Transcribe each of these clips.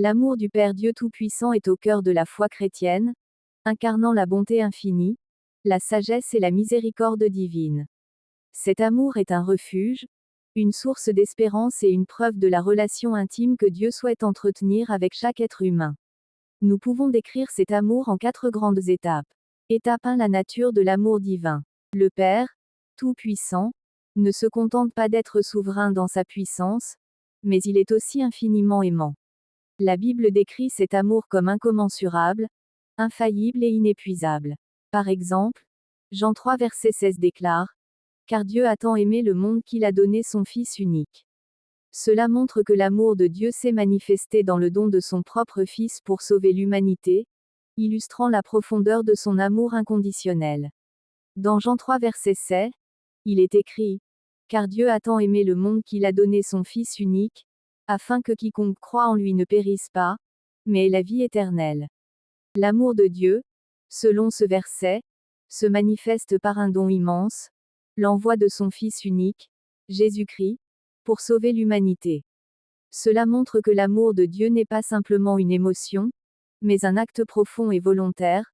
L'amour du Père Dieu Tout-Puissant est au cœur de la foi chrétienne, incarnant la bonté infinie, la sagesse et la miséricorde divine. Cet amour est un refuge, une source d'espérance et une preuve de la relation intime que Dieu souhaite entretenir avec chaque être humain. Nous pouvons décrire cet amour en 4 grandes étapes. Étape 1. La nature de l'amour divin. Le Père, Tout-Puissant, ne se contente pas d'être souverain dans sa puissance, mais il est aussi infiniment aimant. La Bible décrit cet amour comme incommensurable, infaillible et inépuisable. Par exemple, Jean 3 verset 16 déclare, « Car Dieu a tant aimé le monde qu'il a donné son Fils unique. » Cela montre que l'amour de Dieu s'est manifesté dans le don de son propre Fils pour sauver l'humanité, illustrant la profondeur de son amour inconditionnel. Dans Jean 3 verset 7, il est écrit, « Car Dieu a tant aimé le monde qu'il a donné son Fils unique, afin que quiconque croit en lui ne périsse pas, mais ait la vie éternelle. » L'amour de Dieu, selon ce verset, se manifeste par un don immense, l'envoi de son Fils unique, Jésus-Christ, pour sauver l'humanité. Cela montre que l'amour de Dieu n'est pas simplement une émotion, mais un acte profond et volontaire,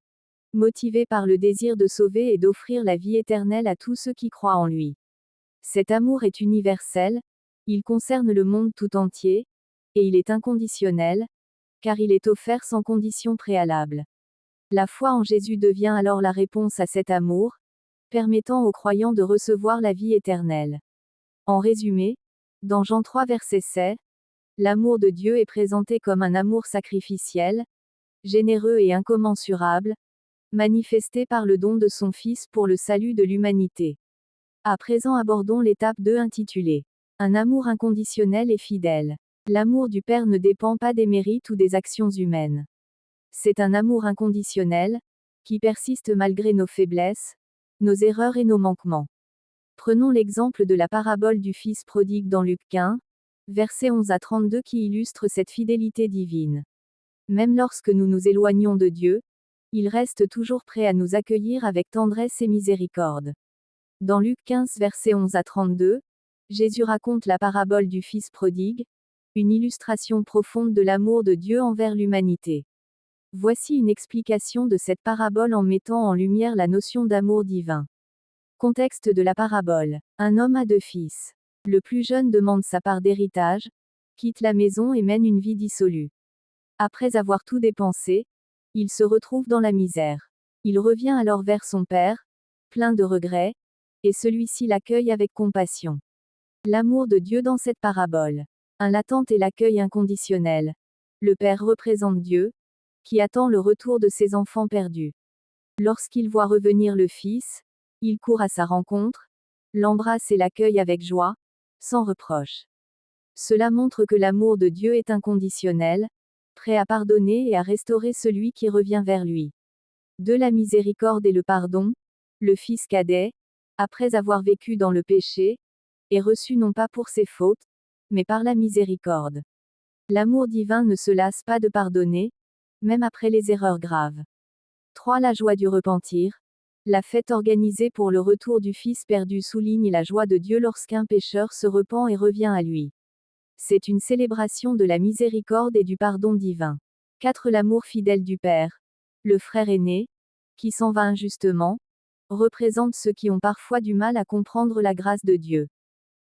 motivé par le désir de sauver et d'offrir la vie éternelle à tous ceux qui croient en lui. Cet amour est universel, il concerne le monde tout entier, et il est inconditionnel, car il est offert sans condition préalable. La foi en Jésus devient alors la réponse à cet amour, permettant aux croyants de recevoir la vie éternelle. En résumé, dans Jean 3 verset 7, l'amour de Dieu est présenté comme un amour sacrificiel, généreux et incommensurable, manifesté par le don de son Fils pour le salut de l'humanité. À présent abordons l'étape 2 intitulée « Un amour inconditionnel et fidèle ». L'amour du Père ne dépend pas des mérites ou des actions humaines. C'est un amour inconditionnel, qui persiste malgré nos faiblesses, nos erreurs et nos manquements. Prenons l'exemple de la parabole du Fils prodigue dans Luc 15, versets 11 à 32 qui illustre cette fidélité divine. Même lorsque nous nous éloignons de Dieu, il reste toujours prêt à nous accueillir avec tendresse et miséricorde. Dans Luc 15 versets 11 à 32, Jésus raconte la parabole du Fils prodigue, une illustration profonde de l'amour de Dieu envers l'humanité. Voici une explication de cette parabole en mettant en lumière la notion d'amour divin. Contexte de la parabole. Un homme a 2 fils. Le plus jeune demande sa part d'héritage, quitte la maison et mène une vie dissolue. Après avoir tout dépensé, il se retrouve dans la misère. Il revient alors vers son père, plein de regrets, et celui-ci l'accueille avec compassion. L'amour de Dieu dans cette parabole. L'attente et l'accueil inconditionnel. Le Père représente Dieu, qui attend le retour de ses enfants perdus. Lorsqu'il voit revenir le Fils, il court à sa rencontre, l'embrasse et l'accueille avec joie, sans reproche. Cela montre que l'amour de Dieu est inconditionnel, prêt à pardonner et à restaurer celui qui revient vers lui. De la miséricorde et le pardon, le Fils cadet, après avoir vécu dans le péché, est reçu non pas pour ses fautes, mais par la miséricorde. L'amour divin ne se lasse pas de pardonner, même après les erreurs graves. 3. La joie du repentir. La fête organisée pour le retour du Fils perdu souligne la joie de Dieu lorsqu'un pécheur se repent et revient à lui. C'est une célébration de la miséricorde et du pardon divin. 4. L'amour fidèle du Père. Le frère aîné, qui s'en va injustement, représente ceux qui ont parfois du mal à comprendre la grâce de Dieu.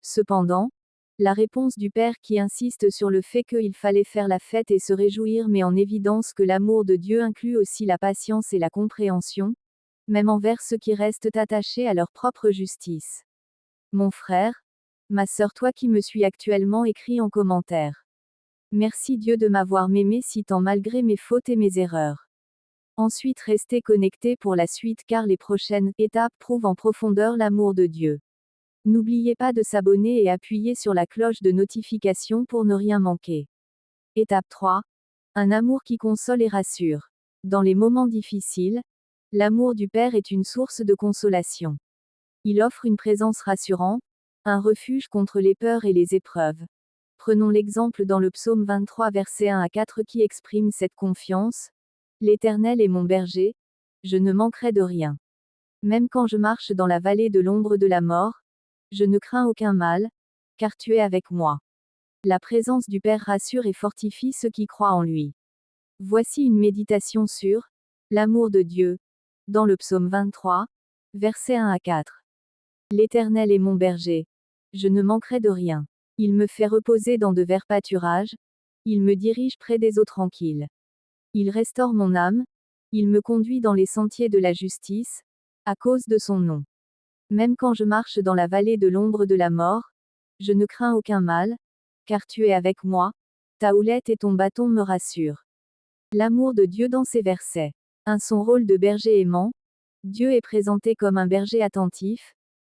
Cependant, la réponse du Père qui insiste sur le fait qu'il fallait faire la fête et se réjouir met en évidence que l'amour de Dieu inclut aussi la patience et la compréhension, même envers ceux qui restent attachés à leur propre justice. Mon frère, ma sœur, toi qui me suis actuellement, écris en commentaire. Merci Dieu de m'avoir m'aimé si tant malgré mes fautes et mes erreurs. Ensuite restez connectés pour la suite car les prochaines étapes prouvent en profondeur l'amour de Dieu. N'oubliez pas de s'abonner et appuyer sur la cloche de notification pour ne rien manquer. Étape 3. Un amour qui console et rassure. Dans les moments difficiles, l'amour du Père est une source de consolation. Il offre une présence rassurante, un refuge contre les peurs et les épreuves. Prenons l'exemple dans le psaume 23 versets 1 à 4 qui exprime cette confiance. L'Éternel est mon berger, je ne manquerai de rien. Même quand je marche dans la vallée de l'ombre de la mort, je ne crains aucun mal, car tu es avec moi. La présence du Père rassure et fortifie ceux qui croient en lui. Voici une méditation sur l'amour de Dieu, dans le psaume 23, versets 1 à 4. L'Éternel est mon berger. Je ne manquerai de rien. Il me fait reposer dans de verts pâturages. Il me dirige près des eaux tranquilles. Il restaure mon âme. Il me conduit dans les sentiers de la justice, à cause de son nom. Même quand je marche dans la vallée de l'ombre de la mort, je ne crains aucun mal, car tu es avec moi. Ta houlette et ton bâton me rassurent. L'amour de Dieu dans ces versets. Son rôle de berger aimant. Dieu est présenté comme un berger attentif,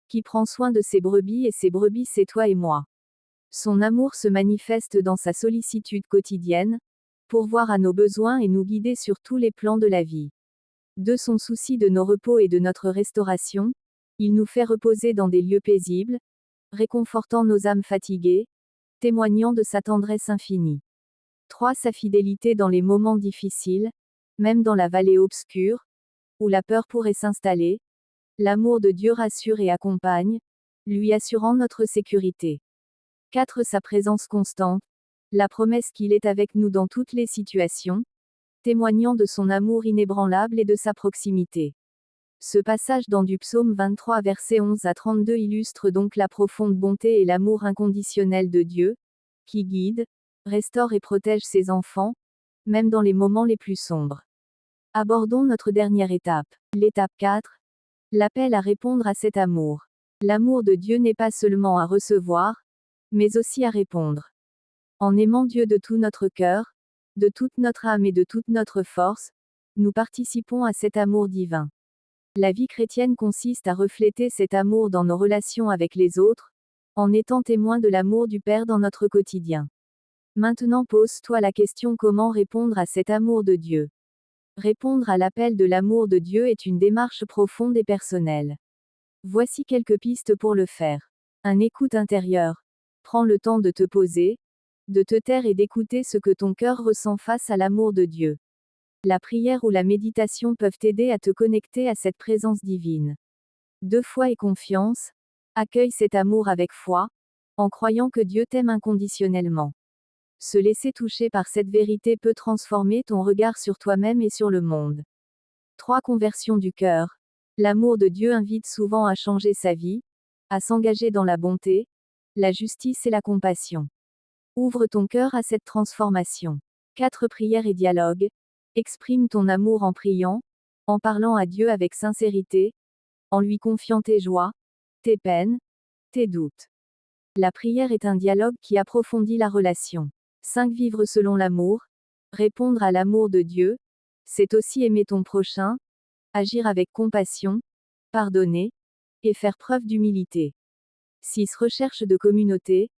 qui prend soin de ses brebis et ses brebis c'est toi et moi. Son amour se manifeste dans sa sollicitude quotidienne, pourvoir à nos besoins et nous guider sur tous les plans de la vie. De son souci de nos repos et de notre restauration, il nous fait reposer dans des lieux paisibles, réconfortant nos âmes fatiguées, témoignant de sa tendresse infinie. 3. Sa fidélité dans les moments difficiles, même dans la vallée obscure, où la peur pourrait s'installer, l'amour de Dieu rassure et accompagne, lui assurant notre sécurité. 4. Sa présence constante, la promesse qu'il est avec nous dans toutes les situations, témoignant de son amour inébranlable et de sa proximité. Ce passage dans du psaume 23 versets 11 à 32 illustre donc la profonde bonté et l'amour inconditionnel de Dieu, qui guide, restaure et protège ses enfants, même dans les moments les plus sombres. Abordons notre dernière étape. L'étape 4. L'appel à répondre à cet amour. L'amour de Dieu n'est pas seulement à recevoir, mais aussi à répondre. En aimant Dieu de tout notre cœur, de toute notre âme et de toute notre force, nous participons à cet amour divin. La vie chrétienne consiste à refléter cet amour dans nos relations avec les autres, en étant témoin de l'amour du Père dans notre quotidien. Maintenant pose-toi la question: comment répondre à cet amour de Dieu? Répondre à l'appel de l'amour de Dieu est une démarche profonde et personnelle. Voici quelques pistes pour le faire. Écoute intérieure. Prends le temps de te poser, de te taire et d'écouter ce que ton cœur ressent face à l'amour de Dieu. La prière ou la méditation peuvent t'aider à te connecter à cette présence divine. 2. Foi et confiance. Accueille cet amour avec foi, en croyant que Dieu t'aime inconditionnellement. Se laisser toucher par cette vérité peut transformer ton regard sur toi-même et sur le monde. 3. Conversion du cœur. L'amour de Dieu invite souvent à changer sa vie, à s'engager dans la bonté, la justice et la compassion. Ouvre ton cœur à cette transformation. 4. Prière et dialogue. Exprime ton amour en priant, en parlant à Dieu avec sincérité, en lui confiant tes joies, tes peines, tes doutes. La prière est un dialogue qui approfondit la relation. 5. Vivre selon l'amour. Répondre à l'amour de Dieu, c'est aussi aimer ton prochain, agir avec compassion, pardonner, et faire preuve d'humilité. 6. Recherche de communauté.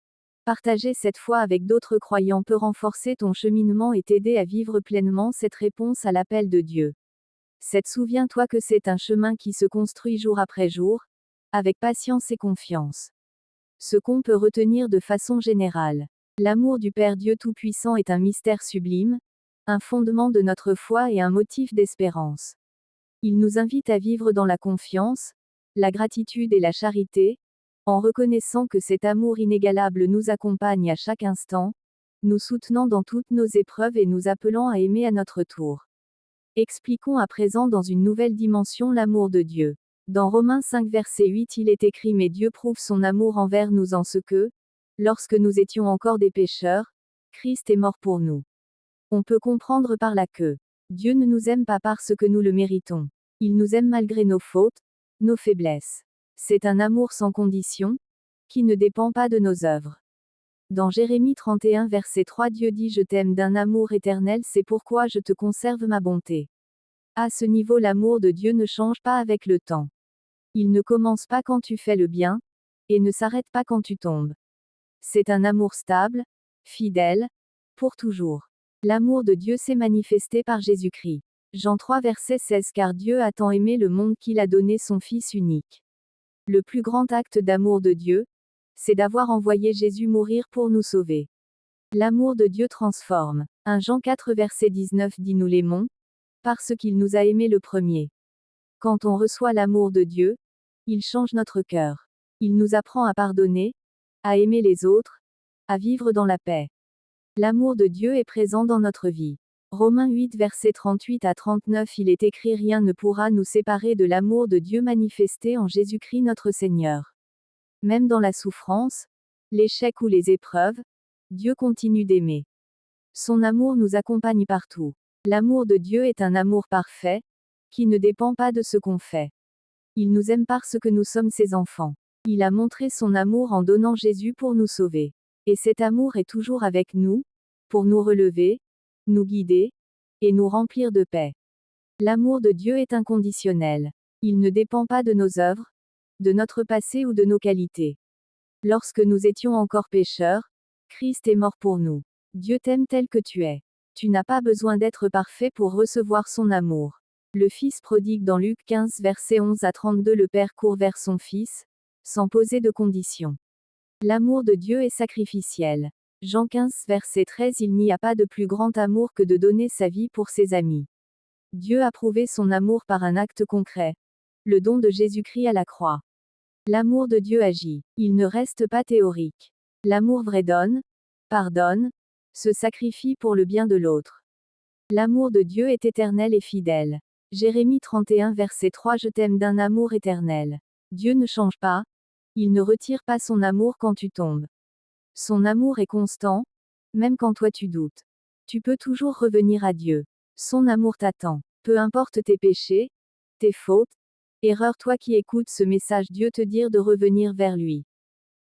Partager cette foi avec d'autres croyants peut renforcer ton cheminement et t'aider à vivre pleinement cette réponse à l'appel de Dieu. 7. Souviens-toi que c'est un chemin qui se construit jour après jour, avec patience et confiance. Ce qu'on peut retenir de façon générale. L'amour du Père Dieu Tout-Puissant est un mystère sublime, un fondement de notre foi et un motif d'espérance. Il nous invite à vivre dans la confiance, la gratitude et la charité, en reconnaissant que cet amour inégalable nous accompagne à chaque instant, nous soutenant dans toutes nos épreuves et nous appelant à aimer à notre tour. Expliquons à présent dans une nouvelle dimension l'amour de Dieu. Dans Romains 5 verset 8 il est écrit: mais Dieu prouve son amour envers nous en ce que, lorsque nous étions encore des pécheurs, Christ est mort pour nous. On peut comprendre par là que Dieu ne nous aime pas parce que nous le méritons. Il nous aime malgré nos fautes, nos faiblesses. C'est un amour sans condition, qui ne dépend pas de nos œuvres. Dans Jérémie 31 verset 3 Dieu dit: je t'aime d'un amour éternel, c'est pourquoi je te conserve ma bonté. À ce niveau l'amour de Dieu ne change pas avec le temps. Il ne commence pas quand tu fais le bien, et ne s'arrête pas quand tu tombes. C'est un amour stable, fidèle, pour toujours. L'amour de Dieu s'est manifesté par Jésus-Christ. Jean 3 verset 16 car Dieu a tant aimé le monde qu'il a donné son Fils unique. Le plus grand acte d'amour de Dieu, c'est d'avoir envoyé Jésus mourir pour nous sauver. L'amour de Dieu transforme. 1 Jean 4 verset 19 dit: nous l'aimons, parce qu'il nous a aimés le premier. Quand on reçoit l'amour de Dieu, il change notre cœur. Il nous apprend à pardonner, à aimer les autres, à vivre dans la paix. L'amour de Dieu est présent dans notre vie. Romains 8 versets 38 à 39 il est écrit rien ne pourra nous séparer de l'amour de Dieu manifesté en Jésus-Christ notre Seigneur. Même dans la souffrance, l'échec ou les épreuves, Dieu continue d'aimer. Son amour nous accompagne partout. L'amour de Dieu est un amour parfait, qui ne dépend pas de ce qu'on fait. Il nous aime parce que nous sommes ses enfants. Il a montré son amour en donnant Jésus pour nous sauver. Et cet amour est toujours avec nous, pour nous relever, nous guider, et nous remplir de paix. L'amour de Dieu est inconditionnel. Il ne dépend pas de nos œuvres, de notre passé ou de nos qualités. Lorsque nous étions encore pécheurs, Christ est mort pour nous. Dieu t'aime tel que tu es. Tu n'as pas besoin d'être parfait pour recevoir son amour. Le Fils prodigue dans Luc 15 versets 11 à 32 le Père court vers son Fils, sans poser de conditions. L'amour de Dieu est sacrificiel. Jean 15 verset 13 il n'y a pas de plus grand amour que de donner sa vie pour ses amis. Dieu a prouvé son amour par un acte concret. Le don de Jésus-Christ à la croix. L'amour de Dieu agit. Il ne reste pas théorique. L'amour vrai donne, pardonne, se sacrifie pour le bien de l'autre. L'amour de Dieu est éternel et fidèle. Jérémie 31 verset 3 Je t'aime d'un amour éternel. Dieu ne change pas. Il ne retire pas son amour quand tu tombes. Son amour est constant, même quand toi tu doutes. Tu peux toujours revenir à Dieu. Son amour t'attend. Peu importe tes péchés, tes fautes, erreurs, toi qui écoutes ce message, Dieu te dit de revenir vers lui.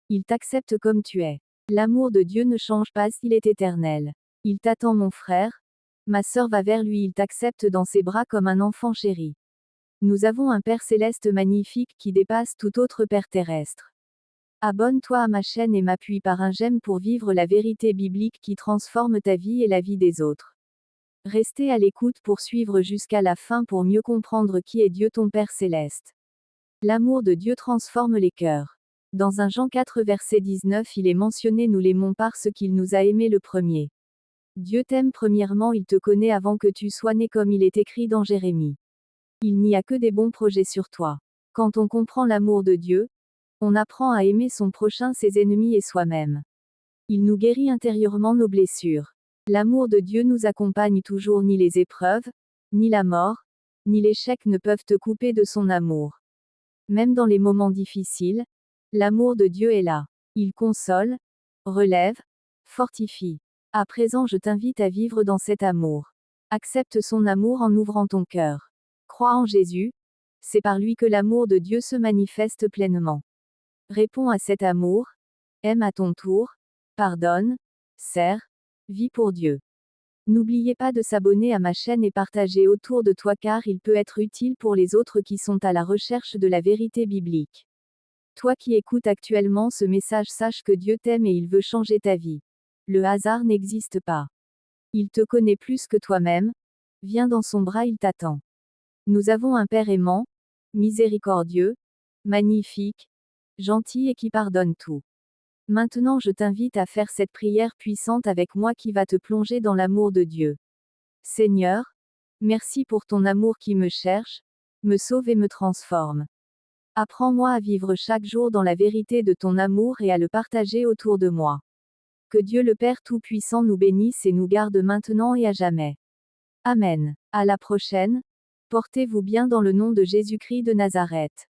Il t'accepte comme tu es. L'amour de Dieu ne change pas, il est éternel. Il t'attend mon frère, ma sœur va vers lui, il t'accepte dans ses bras comme un enfant chéri. Nous avons un Père céleste magnifique qui dépasse tout autre Père terrestre. Abonne-toi à ma chaîne et m'appuie par un j'aime pour vivre la vérité biblique qui transforme ta vie et la vie des autres. Restez à l'écoute pour suivre jusqu'à la fin pour mieux comprendre qui est Dieu ton Père céleste. L'amour de Dieu transforme les cœurs. Dans 1 Jean 4 verset 19 il est mentionné nous l'aimons parce qu'il nous a aimés le premier. Dieu t'aime premièrement, il te connaît avant que tu sois né comme il est écrit dans Jérémie. Il n'y a que des bons projets sur toi. Quand on comprend l'amour de Dieu, on apprend à aimer son prochain, ses ennemis et soi-même. Il nous guérit intérieurement nos blessures. L'amour de Dieu nous accompagne toujours, ni les épreuves, ni la mort, ni l'échec ne peuvent te couper de son amour. Même dans les moments difficiles, l'amour de Dieu est là. Il console, relève, fortifie. À présent je t'invite à vivre dans cet amour. Accepte son amour en ouvrant ton cœur. Crois en Jésus, c'est par lui que l'amour de Dieu se manifeste pleinement. Réponds à cet amour, aime à ton tour, pardonne, sers, vis pour Dieu. N'oubliez pas de s'abonner à ma chaîne et partager autour de toi car il peut être utile pour les autres qui sont à la recherche de la vérité biblique. Toi qui écoutes actuellement ce message, sache que Dieu t'aime et il veut changer ta vie. Le hasard n'existe pas. Il te connaît plus que toi-même. Viens dans son bras, il t'attend. Nous avons un Père aimant, miséricordieux, magnifique, gentil et qui pardonne tout. Maintenant je t'invite à faire cette prière puissante avec moi qui va te plonger dans l'amour de Dieu. Seigneur, merci pour ton amour qui me cherche, me sauve et me transforme. Apprends-moi à vivre chaque jour dans la vérité de ton amour et à le partager autour de moi. Que Dieu le Père Tout-Puissant nous bénisse et nous garde maintenant et à jamais. Amen. À la prochaine. Portez-vous bien dans le nom de Jésus-Christ de Nazareth.